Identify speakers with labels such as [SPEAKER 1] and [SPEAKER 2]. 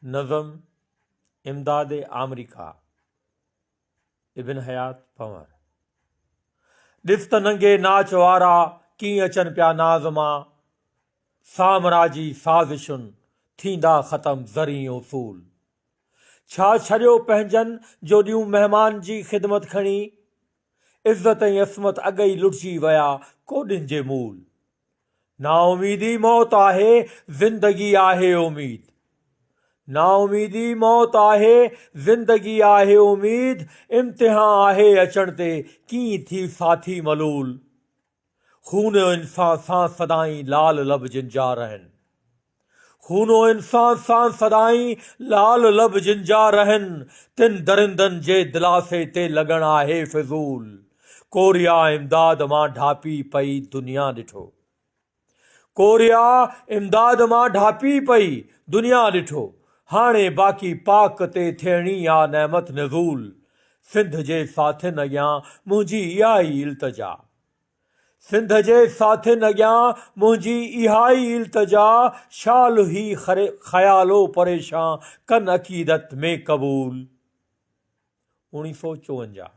[SPEAKER 1] नज़म इमदाद आमरीका इब्न हयात पंवर। ॾिस त नंगे नाच वारा कीअं अचनि पिया नाज़ मां, सामराजी साज़िशुनि थींदा ख़तम ज़री उसूल। छा छॾियो पंहिंजनि जो ॾियूं महिमान जी ख़िदमत खणी, इज़त ऐं असमत अॻई लुटिजी विया कोॾिन जे मूल। नाउमीदी मौत आहे, ज़िंदगी आहे उमीद। नाउमीदी मौत आहे, ज़िंदगी आहे उमीद। इम्तिहान आहे अचण ते कीअं थी साथी मलूल। खूनो इंसान सां सदाई लाल लब जिन जा रहनि। खूनो इंसान सां सदाई लाल लब जिन जा रहनि। तिन दरिंदनि जे दिलासे ते लॻण आहे फिज़ूल। कोरिया इमदाद मां ढापी पई दुनिया ॾिठो। कोरिया इमदाद मां ढापी पई दुनिया ॾिठो। हाणे बाक़ी पाक ते थियणी आ नेमत नज़ूल। सिंध जे साथियुनि अॻियां मुंहिंजी इहा ई इल्तिजा। सिंध जे साथियुनि अॻियां मुंहिंजी इहा ई इल्तिजा। शाल ही ख़यालो परेशान कन अक़ीदत में क़बूल। 1954।